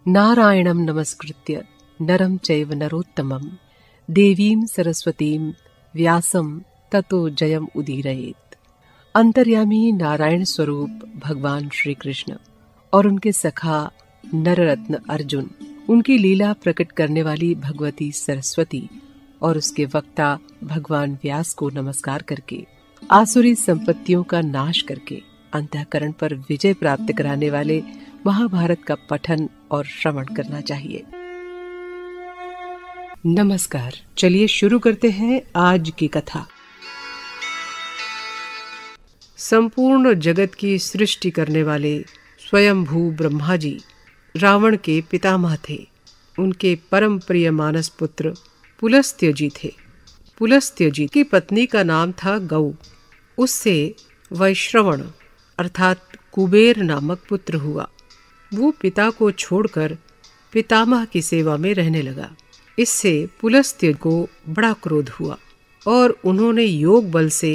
नारायणं नमस्कृत्य नरं चैव नरोत्तमं देवीं सरस्वतीं व्यासं ततो जयम् उदीरयेत्। अंतर्यामी नारायण स्वरूप भगवान श्री कृष्ण और उनके सखा नररत्न अर्जुन, उनकी लीला प्रकट करने वाली भगवती सरस्वती और उसके वक्ता भगवान व्यास को नमस्कार करके आसुरी संपत्तियों का नाश करके अंतःकरण पर विजय प्राप्त कराने वाले महाभारत का पठन और श्रवण करना चाहिए। नमस्कार, चलिए शुरू करते हैं आज की कथा। संपूर्ण जगत की सृष्टि करने वाले स्वयंभू ब्रह्मा जी रावण के पितामह थे। उनके परम प्रिय मानस पुत्र पुलस्त्य जी थे। पुलस्त्य जी की पत्नी का नाम था गौ। उससे वैश्रवण अर्थात कुबेर नामक पुत्र हुआ। वो पिता को छोड़कर पितामह की सेवा में रहने लगा। इससे पुलस्त्य को बड़ा क्रोध हुआ और उन्होंने योग बल से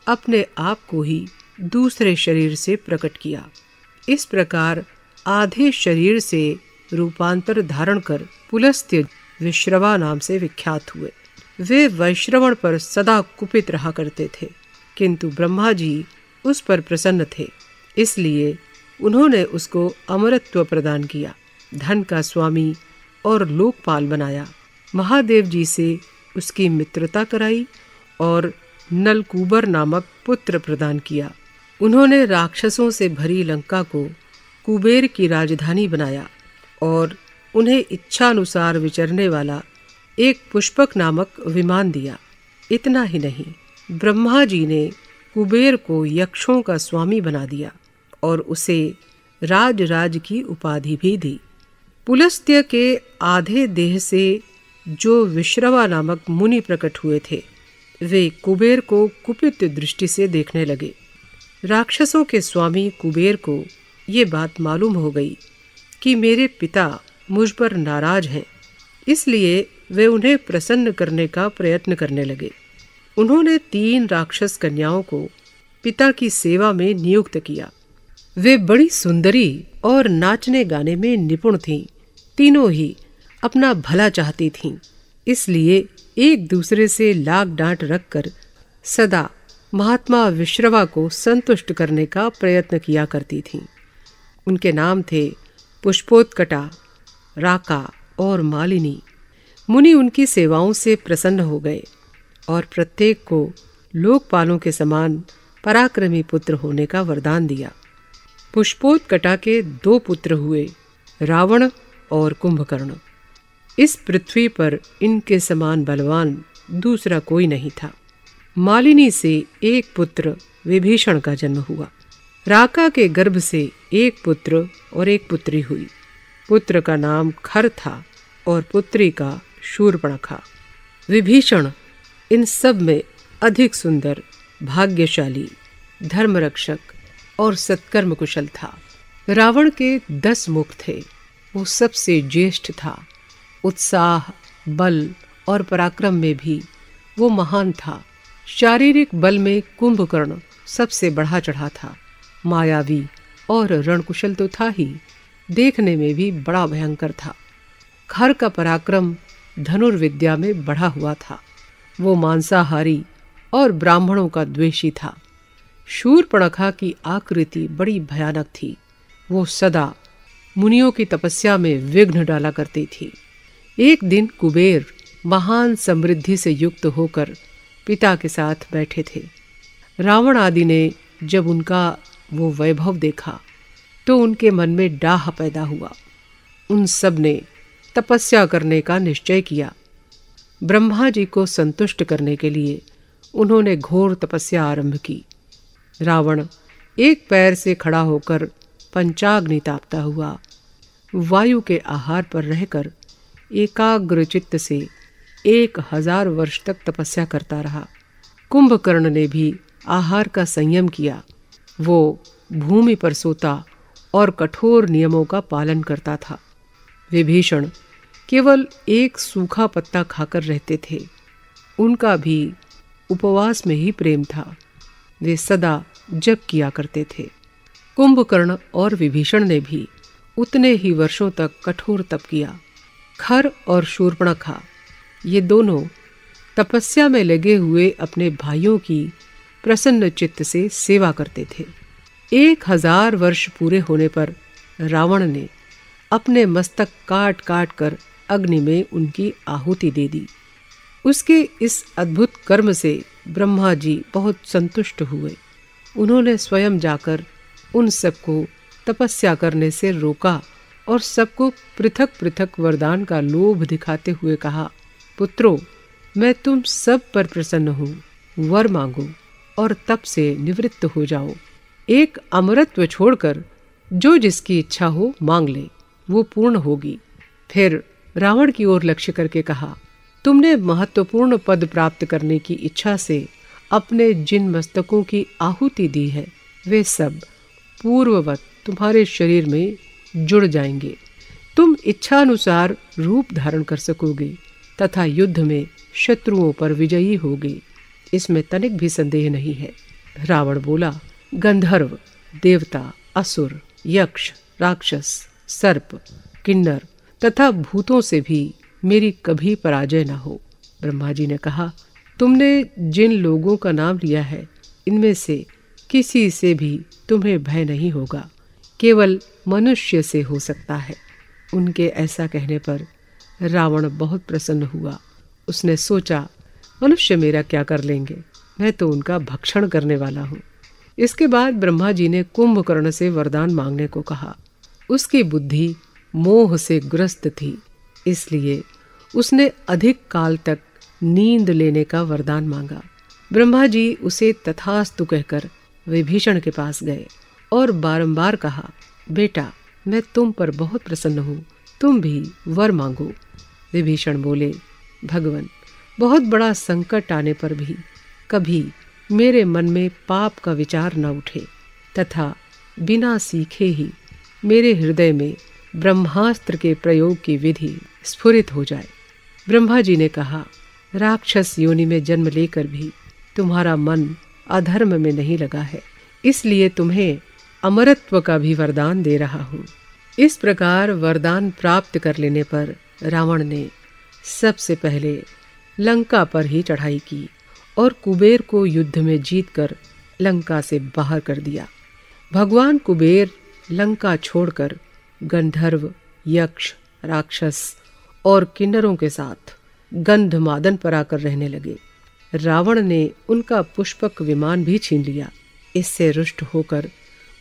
अपने आप को ही दूसरे शरीर से प्रकट किया। इस प्रकार आधे शरीर से रूपांतर धारण कर पुलस्त्य विश्रवा नाम से विख्यात हुए। वे वैश्रवण पर सदा कुपित रहा करते थे, किंतु ब्रह्मा जी उस पर प्रसन्न थे, इसलिए उन्होंने उसको अमरत्व प्रदान किया, धन का स्वामी और लोकपाल बनाया। महादेव जी से उसकी मित्रता कराई और नलकूबर नामक पुत्र प्रदान किया। उन्होंने राक्षसों से भरी लंका को कुबेर की राजधानी बनाया और उन्हें इच्छानुसार विचरने वाला एक पुष्पक नामक विमान दिया। इतना ही नहीं, ब्रह्मा जी ने कुबेर को यक्षों का स्वामी बना दिया और उसे राज की उपाधि भी दी। पुलस्त्य के आधे देह से जो विश्रवा नामक मुनि प्रकट हुए थे, वे कुबेर को कुपित दृष्टि से देखने लगे। राक्षसों के स्वामी कुबेर को ये बात मालूम हो गई कि मेरे पिता मुझ पर नाराज हैं, इसलिए वे उन्हें प्रसन्न करने का प्रयत्न करने लगे। उन्होंने 3 राक्षस कन्याओं को पिता की सेवा में नियुक्त किया। वे बड़ी सुंदरी और नाचने गाने में निपुण थीं। तीनों ही अपना भला चाहती थीं, इसलिए एक दूसरे से लाग डांट रखकर सदा महात्मा विश्रवा को संतुष्ट करने का प्रयत्न किया करती थीं। उनके नाम थे पुष्पोत्कटा, राका और मालिनी। मुनि उनकी सेवाओं से प्रसन्न हो गए और प्रत्येक को लोकपालों के समान पराक्रमी पुत्र होने का वरदान दिया। पुष्पोत्कटा के 2 पुत्र हुए, रावण और कुंभकर्ण। इस पृथ्वी पर इनके समान बलवान दूसरा कोई नहीं था। मालिनी से एक पुत्र विभीषण का जन्म हुआ। राका के गर्भ से एक पुत्र और एक पुत्री हुई। पुत्र का नाम खर था और पुत्री का शूर्पणखा। विभीषण इन सब में अधिक सुंदर, भाग्यशाली, धर्मरक्षक और सत्कर्म कुशल था। रावण के 10 मुख थे। वो सबसे ज्येष्ठ था। उत्साह, बल और पराक्रम में भी वो महान था। शारीरिक बल में कुंभकर्ण सबसे बढ़ा चढ़ा था। मायावी और रणकुशल तो था ही, देखने में भी बड़ा भयंकर था। खर का पराक्रम धनुर्विद्या में बढ़ा हुआ था। वो मांसाहारी और ब्राह्मणों का द्वेषी था। शूर्पणखा की आकृति बड़ी भयानक थी। वो सदा मुनियों की तपस्या में विघ्न डाला करती थी। एक दिन कुबेर महान समृद्धि से युक्त होकर पिता के साथ बैठे थे। रावण आदि ने जब उनका वो वैभव देखा तो उनके मन में डाह पैदा हुआ। उन सब ने तपस्या करने का निश्चय किया। ब्रह्मा जी को संतुष्ट करने के लिए उन्होंने घोर तपस्या आरंभ की। रावण एक पैर से खड़ा होकर पंचाग्नि तापता हुआ वायु के आहार पर रहकर एकाग्र चित्त से 1000 वर्ष तक तपस्या करता रहा। कुंभकर्ण ने भी आहार का संयम किया। वो भूमि पर सोता और कठोर नियमों का पालन करता था। विभीषण केवल एक सूखा पत्ता खाकर रहते थे। उनका भी उपवास में ही प्रेम था। वे सदा जप किया करते थे। कुंभकर्ण और विभीषण ने भी उतने ही वर्षों तक कठोर तप किया। खर और शूर्पणखा ये दोनों तपस्या में लगे हुए अपने भाइयों की प्रसन्न चित्त से सेवा करते थे। 1000 वर्ष पूरे होने पर रावण ने अपने मस्तक काट काट कर अग्नि में उनकी आहुति दे दी। उसके इस अद्भुत कर्म से ब्रह्मा जी बहुत संतुष्ट हुए। उन्होंने स्वयं जाकर उन सबको तपस्या करने से रोका और सबको पृथक पृथक वरदान का लोभ दिखाते हुए कहा, पुत्रों, मैं तुम सब पर प्रसन्न हूँ, वर मांगो और तप से निवृत्त हो जाओ। एक अमरत्व छोड़कर जो जिसकी इच्छा हो मांग ले, वो पूर्ण होगी। फिर रावण की ओर लक्ष्य करके कहा, तुमने महत्वपूर्ण पद प्राप्त करने की इच्छा से अपने जिन मस्तकों की आहुति दी है, वे सब पूर्ववत तुम्हारे शरीर में जुड़ जाएंगे। तुम इच्छानुसार रूप धारण कर सकोगे तथा युद्ध में शत्रुओं पर विजयी होगे, इसमें तनिक भी संदेह नहीं है। रावण बोला, गंधर्व, देवता, असुर, यक्ष, राक्षस, सर्प, किन्नर तथा भूतों से भी मेरी कभी पराजय न हो। ब्रह्मा जी ने कहा, तुमने जिन लोगों का नाम लिया है, इनमें से किसी से भी तुम्हें भय नहीं होगा, केवल मनुष्य से हो सकता है। उनके ऐसा कहने पर रावण बहुत प्रसन्न हुआ। उसने सोचा, मनुष्य मेरा क्या कर लेंगे, मैं तो उनका भक्षण करने वाला हूँ। इसके बाद ब्रह्मा जी ने कुंभकर्ण से वरदान मांगने को कहा। उसकी बुद्धि मोह से ग्रस्त थी, इसलिए उसने अधिक काल तक नींद लेने का वरदान मांगा। ब्रह्मा जी उसे तथास्तु कहकर विभीषण के पास गए और बारंबार कहा, बेटा, मैं तुम पर बहुत प्रसन्न हूँ, तुम भी वर मांगो। विभीषण बोले, भगवन, बहुत बड़ा संकट आने पर भी कभी मेरे मन में पाप का विचार न उठे तथा बिना सीखे ही मेरे हृदय में ब्रह्मास्त्र के प्रयोग की विधि स्फुरित हो जाए। ब्रह्मा जी ने कहा, राक्षस योनि में जन्म लेकर भी तुम्हारा मन अधर्म में नहीं लगा है, इसलिए तुम्हें अमरत्व का भी वरदान दे रहा हूँ। इस प्रकार वरदान प्राप्त कर लेने पर रावण ने सबसे पहले लंका पर ही चढ़ाई की और कुबेर को युद्ध में जीतकर लंका से बाहर कर दिया। भगवान कुबेर लंका छोड़कर गंधर्व, यक्ष, राक्षस और किन्नरों के साथ गंधमादन पर आकर रहने लगे। रावण ने उनका पुष्पक विमान भी छीन लिया। इससे रुष्ट होकर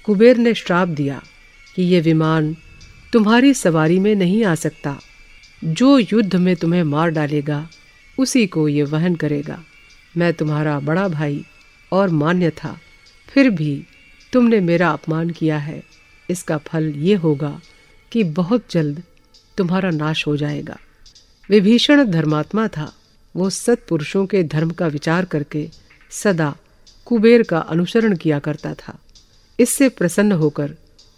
कुबेर ने श्राप दिया कि ये विमान तुम्हारी सवारी में नहीं आ सकता। जो युद्ध में तुम्हें मार डालेगा उसी को ये वहन करेगा। मैं तुम्हारा बड़ा भाई और मान्य था, फिर भी तुमने मेरा अपमान किया है। इसका फल ये होगा कि बहुत जल्द तुम्हारा नाश हो जाएगा। विभीषण धर्मात्मा था। वो सत्पुरुषों के धर्म का विचार करके सदा कुबेर का अनुसरण किया करता था। इससे प्रसन्न होकर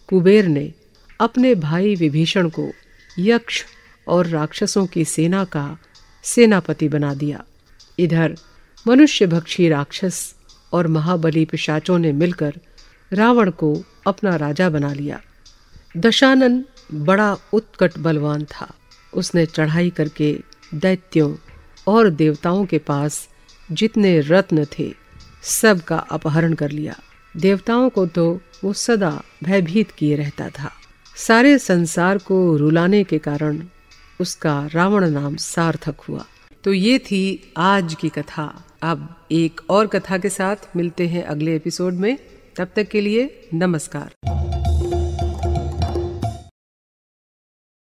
कुबेर ने अपने भाई विभीषण को यक्ष और राक्षसों की सेना का सेनापति बना दिया। इधर मनुष्य भक्षी राक्षस और महाबली पिशाचों ने मिलकर रावण को अपना राजा बना लिया। दशानन बड़ा उत्कट बलवान था। उसने चढ़ाई करके दैत्यों और देवताओं के पास जितने रत्न थे सब का अपहरण कर लिया। देवताओं को तो वो सदा भयभीत किए रहता था। सारे संसार को रुलाने के कारण उसका रावण नाम सार्थक हुआ। तो ये थी आज की कथा। अब एक और कथा के साथ मिलते हैं अगले एपिसोड में। तब तक के लिए नमस्कार।